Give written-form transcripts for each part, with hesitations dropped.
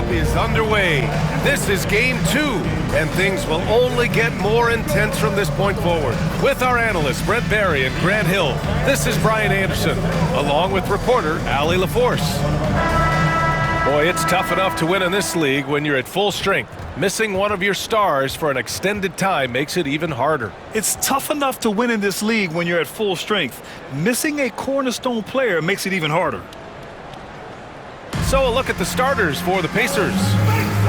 Is underway. This is game 2, and things will only get more intense from this point forward. With our analysts, Brent Barry and Grant Hill, this is Brian Anderson, along with reporter Allie LaForce. Boy, it's tough enough to win in this league when you're at full strength. Missing one of your stars for an extended time makes it even harder. It's tough enough to win in this league when you're at full strength. Missing a cornerstone player makes it even harder. So a look at the starters for the Pacers.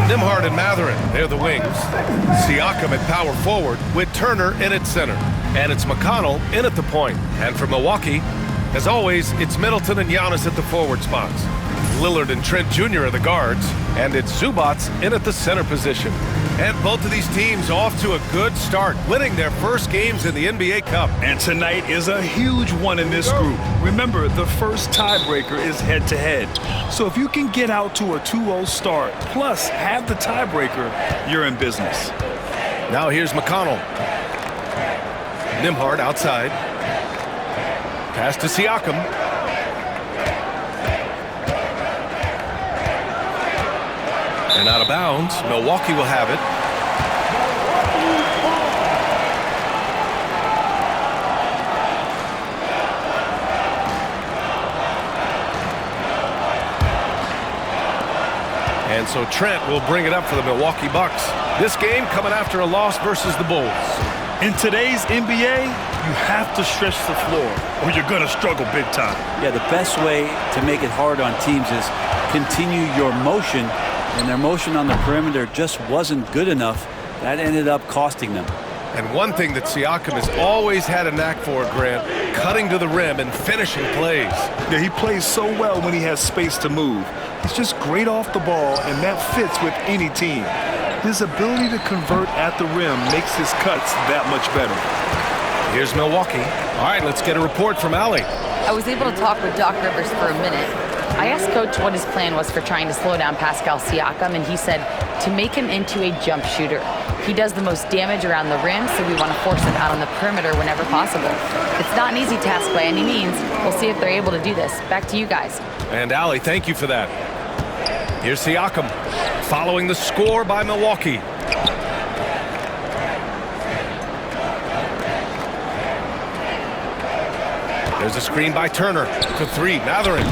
Nembhard and Mathurin, they're the wings. Siakam at power forward with Turner in at center. And it's McConnell in at the point. And for Milwaukee, as always, it's Middleton and Giannis at the forward spots. Lillard and Trent Jr. are the guards, and it's Zubats in at the center position. And both of these teams off to a good start, winning their first games in the NBA Cup. And tonight is a huge one in this group. Remember, the first tiebreaker is head-to-head. So if you can get out to a 2-0 start, plus have the tiebreaker, you're in business. Now here's McConnell. Nembhard outside. Pass to Siakam. And out of bounds, Milwaukee will have it. And so Trent will bring it up for the Milwaukee Bucks. This game coming after a loss versus the Bulls. In today's NBA, you have to stretch the floor or you're going to struggle big time. Yeah, the best way to make it hard on teams is continue your motion. And their motion on the perimeter just wasn't good enough. That ended up costing them. And one thing that Siakam has always had a knack for, Grant, cutting to the rim and finishing plays. Yeah, he plays so well when he has space to move. He's just great off the ball, and that fits with any team. His ability to convert at the rim makes his cuts that much better. Here's Milwaukee. All right, let's get a report from Allie. I was able to talk with Doc Rivers for a minute. I asked Coach what his plan was for trying to slow down Pascal Siakam, and he said to make him into a jump shooter. He does the most damage around the rim, so we want to force him out on the perimeter whenever possible. It's not an easy task by any means. We'll see if they're able to do this. Back to you guys. And Allie, thank you for that. Here's Siakam, following the score by Milwaukee. There's a screen by Turner to three. Mathurin.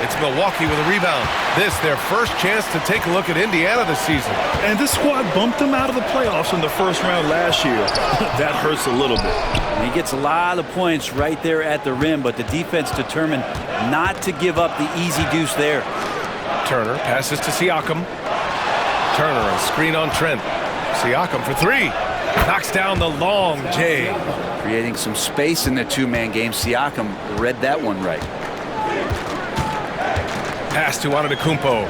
It's Milwaukee with a rebound. This, their first chance to take a look at Indiana this season. And this squad bumped them out of the playoffs in the first round last year. That hurts a little bit. And he gets a lot of points right there at the rim, but the defense determined not to give up the easy deuce there. Turner passes to Siakam. Turner, a screen on Trent. Siakam for three. Knocks down the long J. Creating some space in the two-man game. Siakam read that one right. Pass to Antetokounmpo.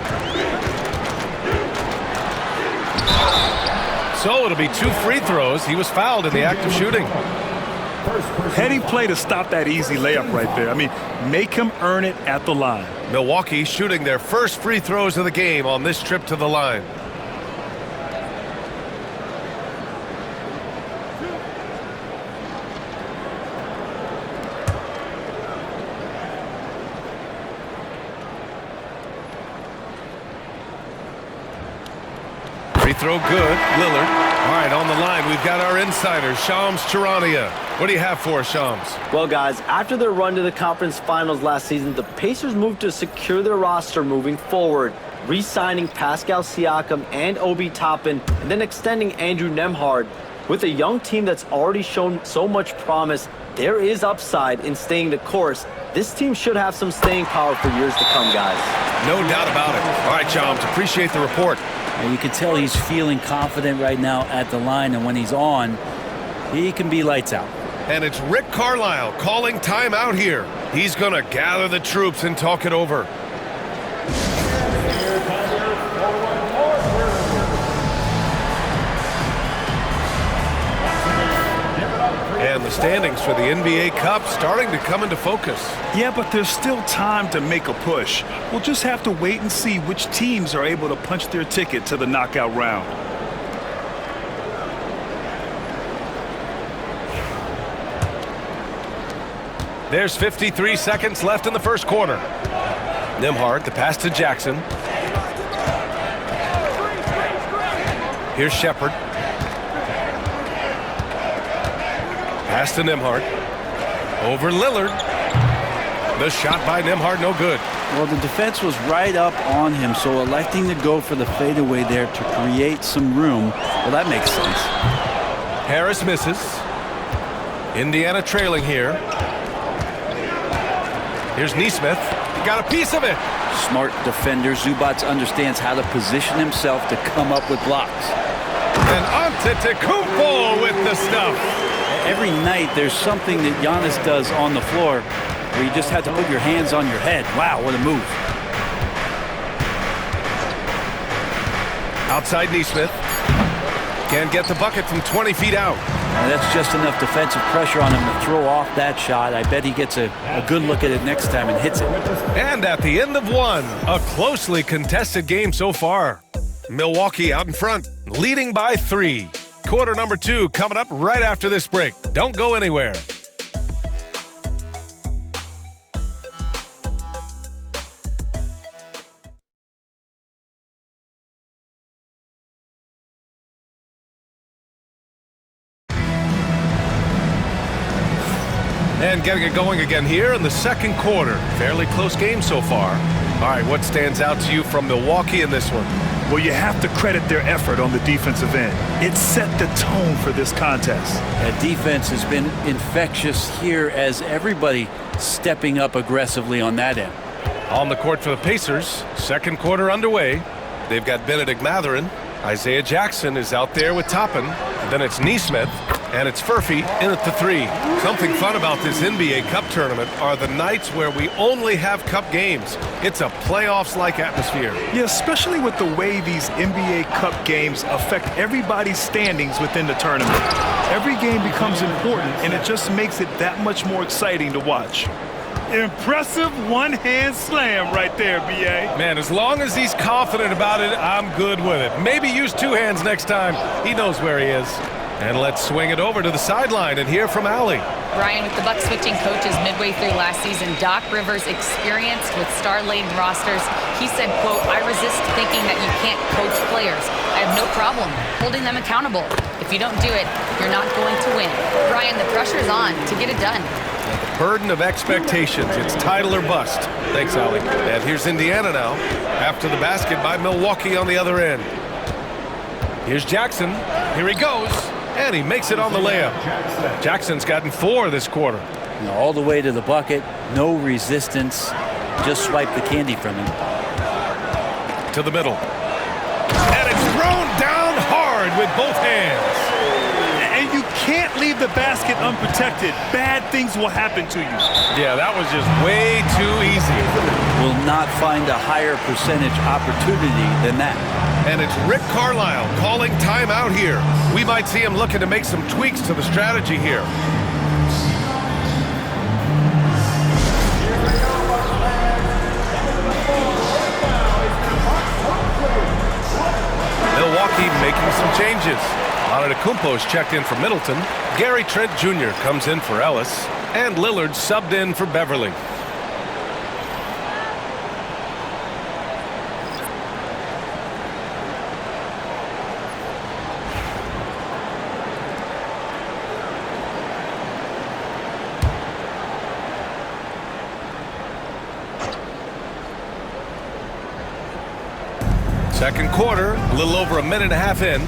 So it'll be 2 free throws. He was fouled in the act of shooting. Heady play to stop that easy layup right there. I mean, make him earn it at the line. Milwaukee shooting their first free throws of the game on this trip to the line. Free throw good. Lillard. All right, on the line, we've got our insider, Shams Charania. What do you have for us, Shams? Well, guys, after their run to the conference finals last season, the Pacers moved to secure their roster moving forward, re-signing Pascal Siakam and Obi Toppin, and then extending Andrew Nembhard. With a young team that's already shown so much promise, there is upside in staying the course. This team should have some staying power for years to come, guys. No doubt about it. All right, Shams, appreciate the report. And you can tell he's feeling confident right now at the line, and when he's on, he can be lights out. And it's Rick Carlisle calling timeout here. He's going to gather the troops and talk it over. And the standings for the NBA Cup starting to come into focus. Yeah, but there's still time to make a push. We'll just have to wait and see which teams are able to punch their ticket to the knockout round. There's 53 seconds left in the first quarter. Nembhard, the pass to Jackson. Here's Shepherd. Pass to Nembhard. Over Lillard. The shot by Nembhard, no good. Well, the defense was right up on him, so electing to go for the fadeaway there to create some room, well, that makes sense. Harris misses. Indiana trailing here. Here's Neesmith. He got a piece of it. Smart defender. Zubats understands how to position himself to come up with blocks. And Antetokounmpo with the stuff. Every night there's something that Giannis does on the floor where you just have to put your hands on your head. Wow, what a move. Outside Neesmith. Can't get the bucket from 20 feet out. And that's just enough defensive pressure on him to throw off that shot. I bet he gets a good look at it next time and hits it. And at the end of one, a closely contested game so far. Milwaukee out in front, leading by 3. Quarter number 2 coming up right after this break. Don't go anywhere. And getting it going again here in the second quarter. Fairly close game so far. All right, what stands out to you from Milwaukee in this one? Well, you have to credit their effort on the defensive end. It set the tone for this contest. That defense has been infectious here as everybody stepping up aggressively on that end. On the court for the Pacers, second quarter underway. They've got Benedict Mathurin. Isaiah Jackson is out there with Toppin. Then it's Neesmith, and it's Furphy in at the 3. Something fun about this NBA Cup tournament are the nights where we only have Cup games. It's a playoffs-like atmosphere. Yeah, especially with the way these NBA Cup games affect everybody's standings within the tournament. Every game becomes important, and it just makes it that much more exciting to watch. Impressive one-hand slam right there, B.A. Man, as long as he's confident about it, I'm good with it. Maybe use 2 hands next time. He knows where he is. And let's swing it over to the sideline and hear from Allie. Brian, with the Bucks switching coaches midway through last season, Doc Rivers experienced with star-laden rosters. He said, quote, "I resist thinking that you can't coach players. I have no problem holding them accountable. If you don't do it, you're not going to win." Brian, the pressure's on to get it done. The burden of expectations. It's title or bust. Thanks, Allie. And here's Indiana now, after the basket by Milwaukee on the other end. Here's Jackson. Here he goes. And he makes it on the layup. Jackson's gotten 4 this quarter. All the way to the bucket. No resistance. Just swipe the candy from him. To the middle. And it's thrown down hard with both hands. And you can't leave the basket unprotected. Bad things will happen to you. Yeah, that was just way too easy. Will not find a higher percentage opportunity than that. And it's Rick Carlisle calling timeout here. We might see him looking to make some tweaks to the strategy here. Milwaukee making some changes. Antetokounmpo's checked in for Middleton. Gary Trent Jr. comes in for Ellis. And Lillard subbed in for Beverly. Second quarter, a little over a minute and a half in.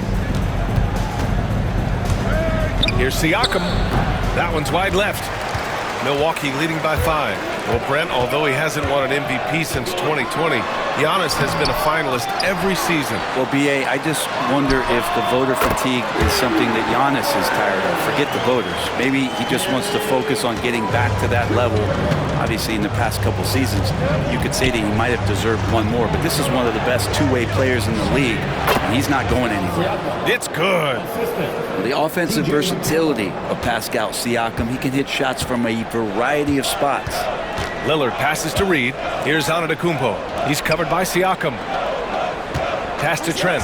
Here's Siakam. That one's wide left. Milwaukee leading by 5. Well, Brent, although he hasn't won an MVP since 2020, Giannis has been a finalist every season. Well, B.A., I just wonder if the voter fatigue is something that Giannis is tired of. Forget the voters. Maybe he just wants to focus on getting back to that level. Obviously, in the past couple seasons, you could say that he might have deserved one more, but this is one of the best two-way players in the league, and he's not going anywhere. It's good. The offensive versatility of Pascal Siakam, he can hit shots from a variety of spots. Lillard passes to Reed. Here's Antetokounmpo. He's covered by Siakam. Pass to Trent.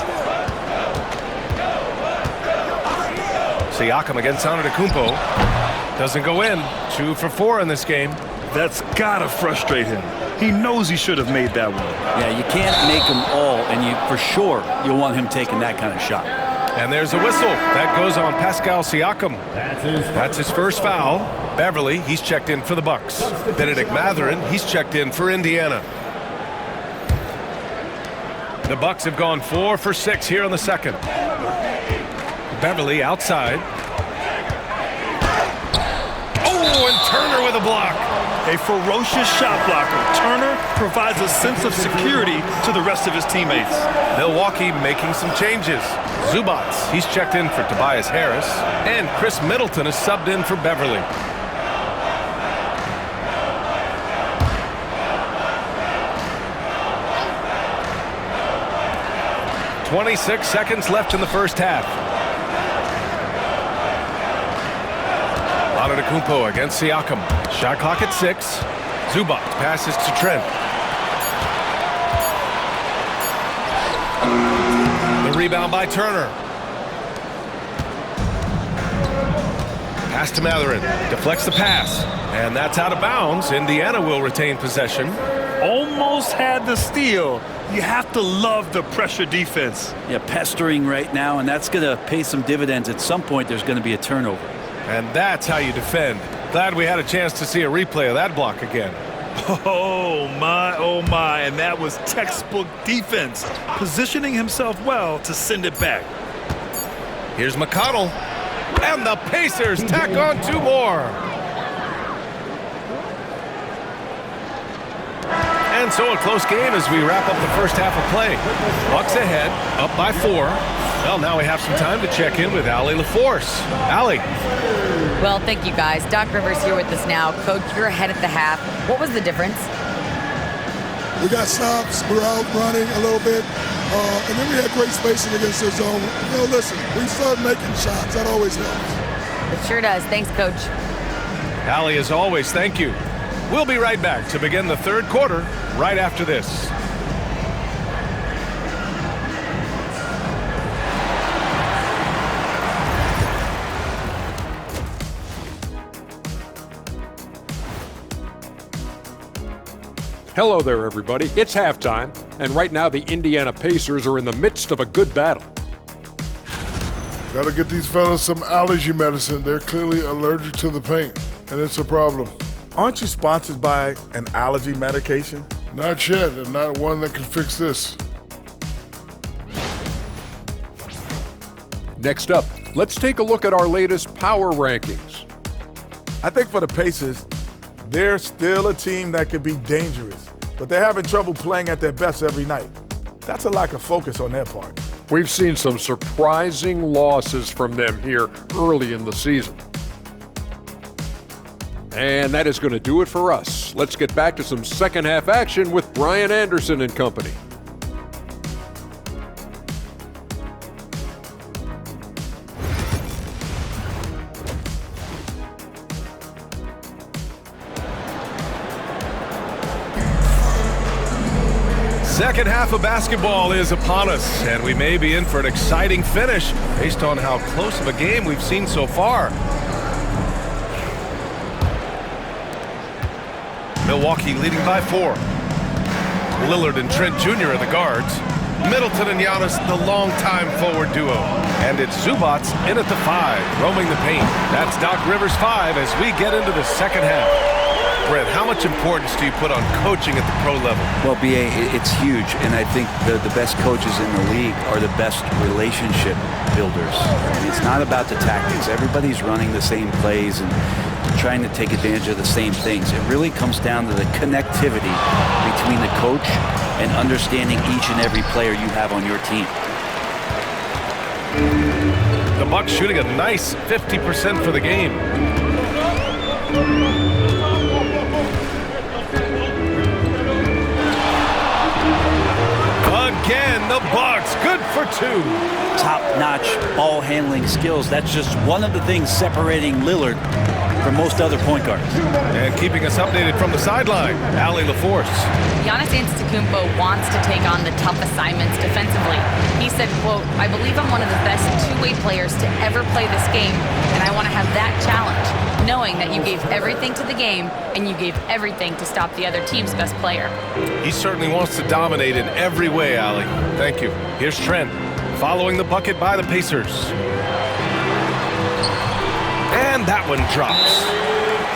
Siakam against Antetokounmpo. Doesn't go in. 2 for 4 in this game. That's gotta frustrate him. He knows he should have made that one. Yeah, you can't make them all, and you for sure you'll want him taking that kind of shot. And there's a whistle. That goes on Pascal Siakam. That's his first foul. Beverly, he's checked in for the Bucks. Benedict Mathurin, he's checked in for Indiana. The Bucks have gone 4 for 6 here in the second. Beverly outside. Oh, and Turner with a block. A ferocious shot blocker. Turner provides a sense of security to the rest of his teammates. Milwaukee making some changes. Zubats, he's checked in for Tobias Harris. And Chris Middleton is subbed in for Beverly. "26 seconds left in the first half. Antetokounmpo against Siakam. Shot clock at 6. Zubac passes to Trent. The rebound by Turner. Pass to Matherin. Deflects the pass. And that's out of bounds. Indiana will retain possession. Almost had the steal. You have to love the pressure defense. Yeah, pestering right now, and that's going to pay some dividends. At some point, there's going to be a turnover. And that's how you defend. Glad we had a chance to see a replay of that block again. Oh my, and that was textbook defense. Positioning himself well to send it back. Here's McConnell. And the Pacers tack on 2 more. And so a close game as we wrap up the first half of play. Bucks ahead, up by 4. Well, now we have some time to check in with Allie LaForce. Allie. Well, thank you, guys. Doc Rivers here with us now. Coach, you're ahead at the half. What was the difference? We got stops. We were out running a little bit. And then we had great spacing against their zone. You know, listen, we started making shots. That always helps. It sure does. Thanks, Coach. Allie, as always, thank you. We'll be right back to begin the third quarter right after this. Hello there, everybody. It's halftime, and right now the Indiana Pacers are in the midst of a good battle. Gotta get these fellas some allergy medicine. They're clearly allergic to the paint, and it's a problem. Aren't you sponsored by an allergy medication? Not yet, and not one that can fix this. Next up, let's take a look at our latest power rankings. I think for the Pacers, they're still a team that could be dangerous, but they're having trouble playing at their best every night. That's a lack of focus on their part. We've seen some surprising losses from them here early in the season. And that is going to do it for us. Let's get back to some second half action with Brian Anderson and company. Second half of basketball is upon us, and we may be in for an exciting finish based on how close of a game we've seen so far. Milwaukee leading by 4. Lillard and Trent Jr. are the guards. Middleton and Giannis, the longtime forward duo. And it's Zubac in at the 5, roaming the paint. That's Doc Rivers' 5 as we get into the second half. Brent, how much importance do you put on coaching at the pro level? Well, B.A., it's huge, and I think the best coaches in the league are the best relationship builders. And it's not about the tactics. Everybody's running the same plays and trying to take advantage of the same things. It really comes down to the connectivity between the coach and understanding each and every player you have on your team. The Bucks shooting a nice 50% for the game. Again, the Bucks, good for 2. Top-notch ball handling skills. That's just one of the things separating Lillard from most other point guards. And keeping us updated from the sideline, Allie LaForce. Giannis Antetokounmpo wants to take on the tough assignments defensively. He said, quote, "I believe I'm one of the best two-way players to ever play this game, and I want to have that challenge, knowing that you gave everything to the game and you gave everything to stop the other team's best player." He certainly wants to dominate in every way, Allie. Thank you. Here's Trent, following the bucket by the Pacers. And that one drops.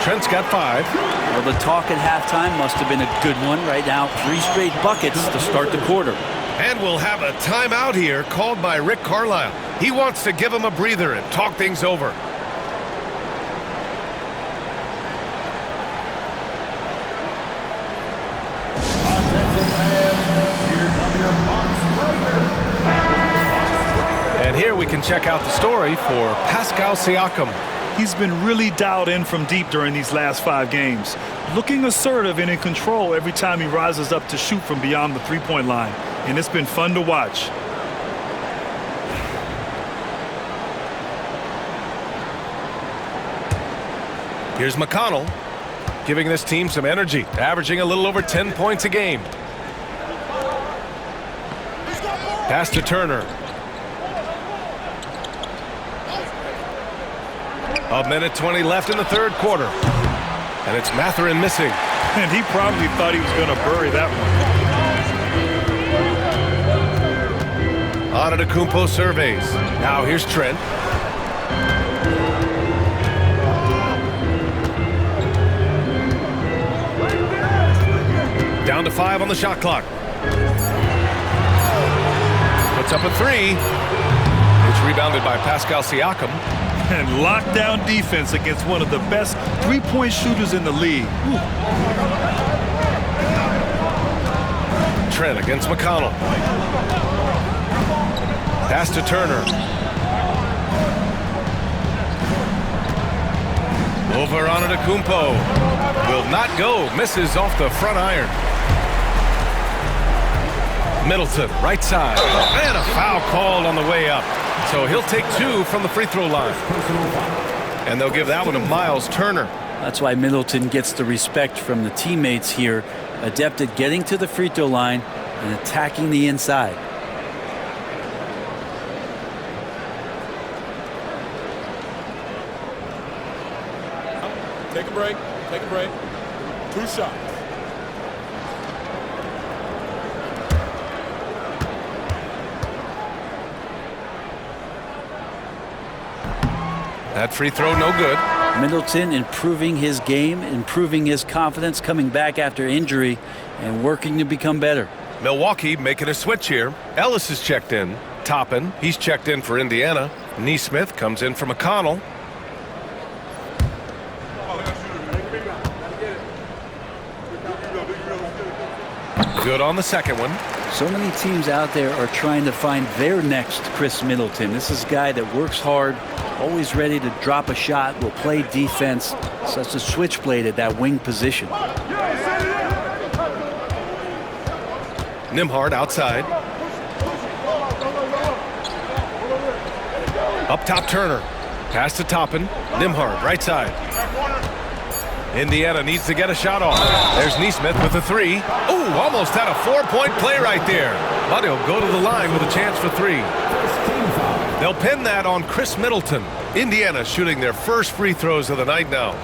Trent's got 5. Well, the talk at halftime must have been a good one. Right now, 3 straight buckets to start the quarter. And we'll have a timeout here called by Rick Carlisle. He wants to give him a breather and talk things over. And here we can check out the story for Pascal Siakam. He's been really dialed in from deep during these last 5 games, looking assertive and in control every time he rises up to shoot from beyond the three-point line, and it's been fun to watch. Here's McConnell, giving this team some energy, averaging a little over 10 points a game. Pass to Turner. A minute 20 left in the third quarter. And it's Mathurin missing. And he probably thought he was going to bury that one. Antetokounmpo surveys. Now here's Trent. Down to 5 on the shot clock. Puts up a 3. It's rebounded by Pascal Siakam. And lockdown defense against one of the best three-point shooters in the league. Ooh. Trent against McConnell. Pass to Turner. Over Antetokounmpo. Will not go. Misses off the front iron. Middleton, right side. And a foul called on the way up. So he'll take 2 from the free throw line. And they'll give that one to Miles Turner. That's why Middleton gets the respect from the teammates here. Adept at getting to the free throw line and attacking the inside. Take a break. Take a break. 2 shots. That free throw no good. Middleton improving his game, improving his confidence, coming back after injury, and working to become better. Milwaukee making a switch here. Ellis is checked in. Toppin, he's checked in for Indiana. Neesmith comes in for McConnell. Good on the second one. So many teams out there are trying to find their next Chris Middleton. This is a guy that works hard, always ready to drop a shot, will play defense, such a switchblade at that wing position. Nembhard outside. Up top Turner. Pass to Toppin. Nembhard right side. Indiana needs to get a shot off. There's Neesmith with a 3. Ooh, almost had a 4-point play right there. But he'll go to the line with a chance for 3. They'll pin that on Chris Middleton. Indiana shooting their first free throws of the night now.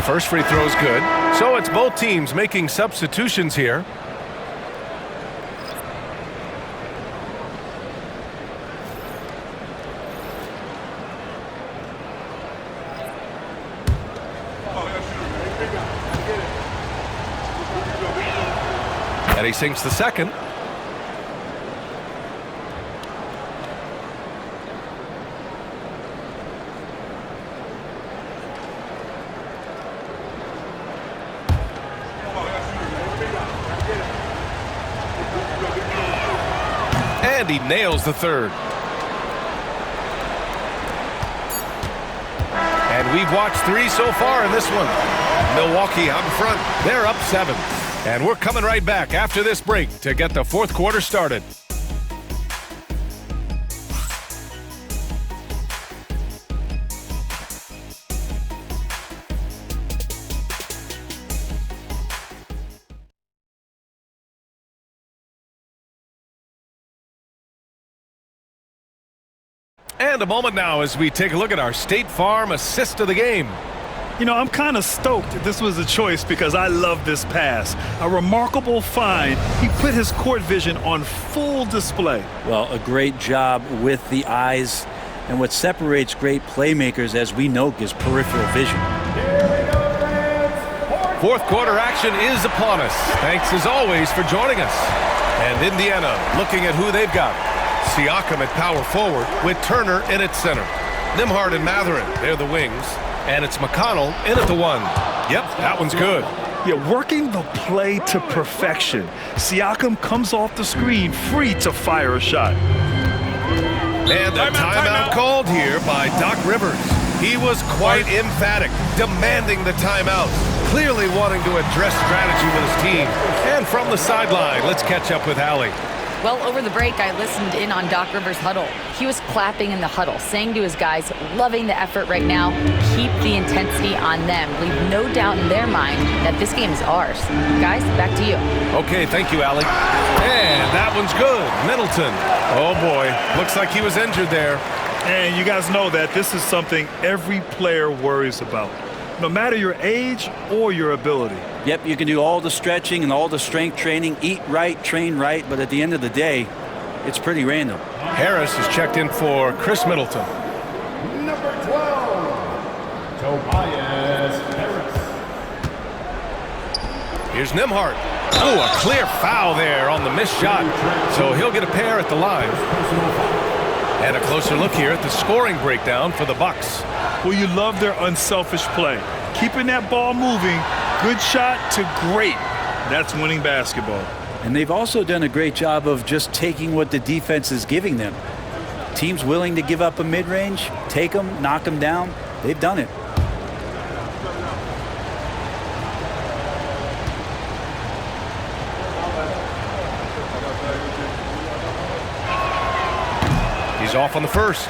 First free throw is good. So it's both teams making substitutions here. And he sinks the second. And he nails the third. And we've watched 3 so far in this one. Milwaukee out in front. They're up 7. And we're coming right back after this break to get the fourth quarter started. And a moment now as we take a look at our State Farm assist of the game. You know, I'm kind of stoked this was a choice because I love this pass. A remarkable find. He put his court vision on full display. Well, a great job with the eyes. And what separates great playmakers, as we know, is peripheral vision. Fourth quarter action is upon us. Thanks as always for joining us. And Indiana looking at who they've got. Siakam at power forward with Turner in at center. Nembhard and Mathurin, they're the wings. And it's McConnell in at the 1. Yep, that one's good. Yeah, working the play to perfection. Siakam comes off the screen free to fire a shot. And a timeout called here by Doc Rivers. He was quite emphatic, demanding the timeout, clearly wanting to address strategy with his team. And from the sideline, let's catch up with Allie. Well, over the break, I listened in on Doc Rivers' huddle. He was clapping in the huddle, saying to his guys, loving the effort right now, keep the intensity on them. Leave no doubt in their mind that this game is ours. Guys, back to you. Okay, thank you, Allie. And that one's good. Middleton. Oh, boy. Looks like he was injured there. And you guys know that this is something every player worries about, no matter your age or your ability. Yep, you can do all the stretching and all the strength training, eat right, train right, but at the end of the day, it's pretty random. Harris is checked in for Chris Middleton. Number 12, Tobias Harris. Here's Nembhard. Oh, a clear foul there on the missed shot. So he'll get a pair at the line. And a closer look here at the scoring breakdown for the Bucks. Well, you love their unselfish play. Keeping that ball moving, good shot to great. That's winning basketball. And they've also done a great job of just taking what the defense is giving them. Teams willing to give up a mid-range, take them, knock them down. They've done it. He's off on the first.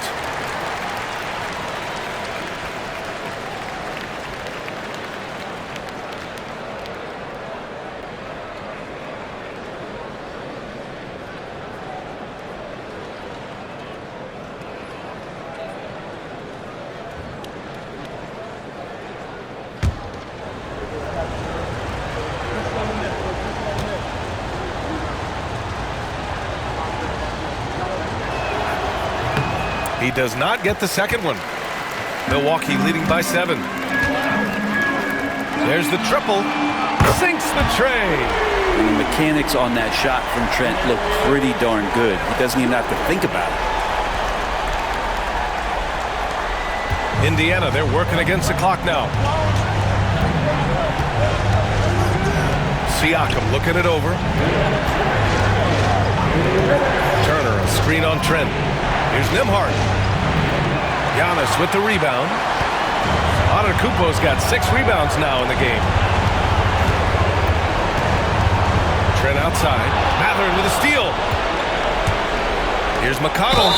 He does not get the second one. Milwaukee leading by 7. There's the triple. Sinks the tray. And the mechanics on that shot from Trent look pretty darn good. He doesn't even have to think about it. Indiana, they're working against the clock now. Siakam looking it over. Turner, a screen on Trent. Here's Nembhard. Giannis with the rebound. Antetokounmpo's got 6 rebounds now in the game. Trent outside. Mathurin with a steal. Here's McConnell.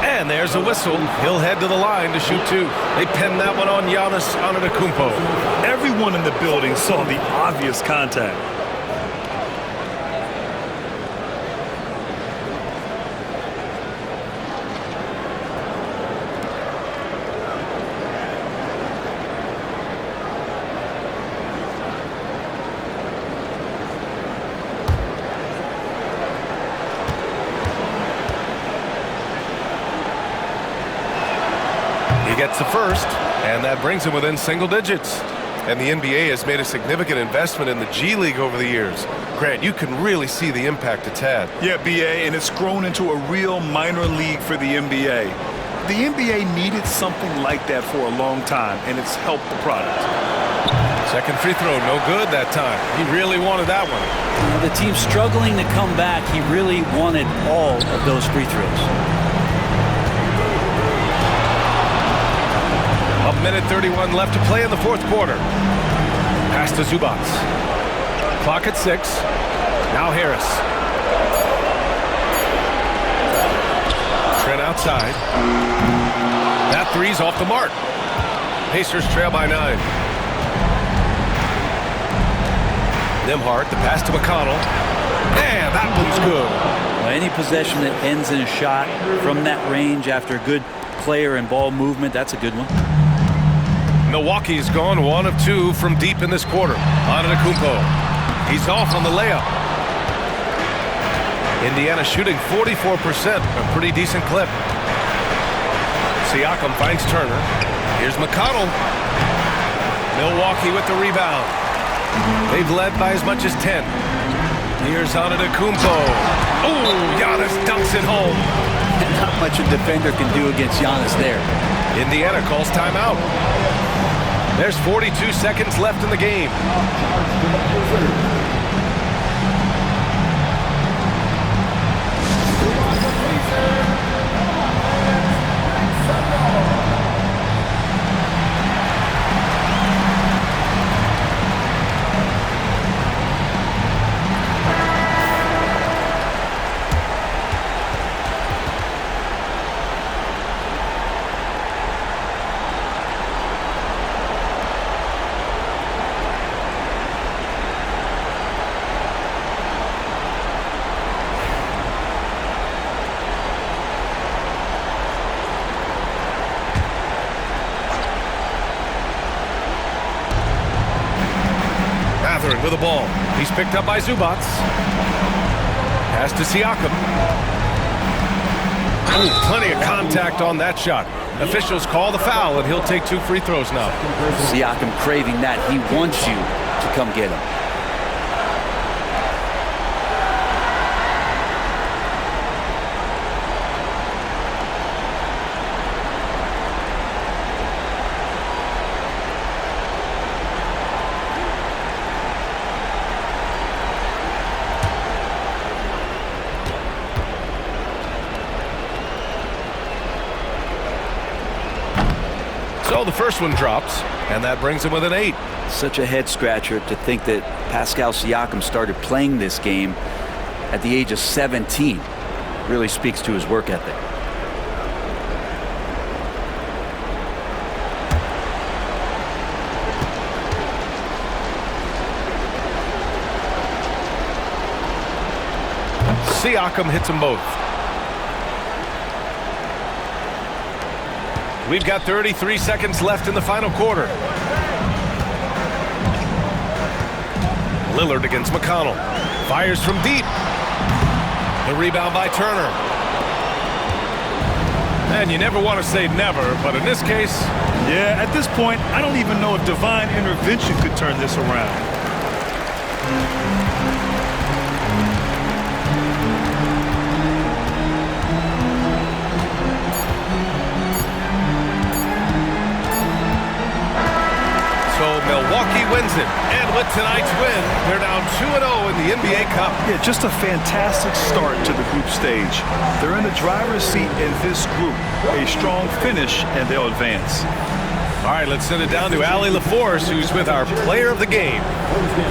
And there's a whistle. He'll head to the line to shoot 2. They pinned that one on Giannis Antetokounmpo. Everyone in the building saw the obvious contact. He gets the first, and that brings him within single digits. And the NBA has made a significant investment in the G League over the years. Grant, you can really see the impact it's had. Yeah, BA, and it's grown into a real minor league for the NBA. The NBA needed something like that for a long time, and it's helped the product. Second free throw, no good that time. He really wanted that one. The team struggling to come back, he really wanted all of those free throws. A minute 31 left to play in the fourth quarter. Pass to Zubac. Clock at 6. Now Harris. Trent outside. That three's off the mark. Pacers trail by 9. Nembhard, the pass to McConnell. And that one's good. Well, any possession that ends in a shot from that range after good player and ball movement, that's a good one. Milwaukee's gone 1 of 2 from deep in this quarter. Antetokounmpo. He's off on the layup. Indiana shooting 44%, a pretty decent clip. Siakam finds Turner. Here's McConnell. Milwaukee with the rebound. They've led by as much as 10. Here's Antetokounmpo. Oh, Giannis dunks it home. Not much a defender can do against Giannis there. Indiana calls timeout. There's 42 seconds left in the game. With the ball. He's picked up by Zubac. Pass to Siakam. Ooh, plenty of contact on that shot. Officials call the foul, and he'll take 2 free throws now. Siakam craving that. He wants you to come get him. So the first one drops, and that brings him with an 8. Such a head scratcher to think that Pascal Siakam started playing this game at the age of 17. Really speaks to his work ethic. Siakam hits them both. We've got 33 seconds left in the final quarter. Lillard against McConnell. Fires from deep. The rebound by Turner. And you never want to say never, but in this case... Yeah, at this point, I don't even know if divine intervention could turn this around. Milwaukee wins it, and with tonight's win, they're down 2-0 in the NBA Cup. Yeah, just a fantastic start to the group stage. They're in the driver's seat in this group. A strong finish, and they'll advance. All right, let's send it down to Allie LaForce, who's with our player of the game.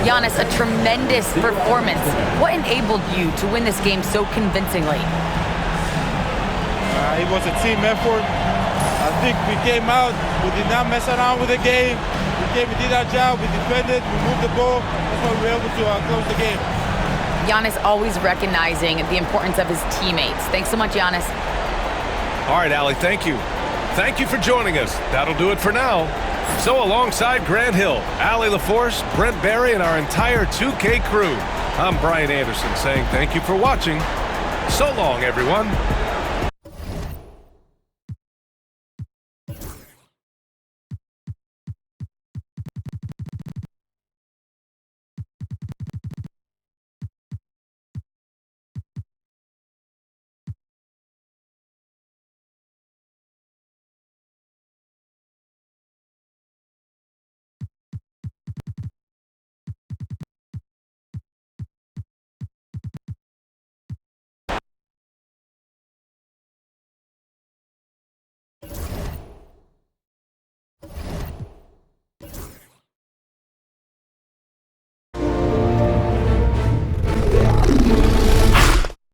Giannis, a tremendous performance. What enabled you to win this game so convincingly? It was a team effort. I think we came out, we did not mess around with the game. We did our job, we defended, we moved the ball. That's why we were able to close the game. Giannis always recognizing the importance of his teammates. Thanks so much, Giannis. All right, Allie, thank you. Thank you for joining us. That'll do it for now. So alongside Grant Hill, Allie LaForce, Brent Barry, and our entire 2K crew, I'm Brian Anderson saying thank you for watching. So long, everyone.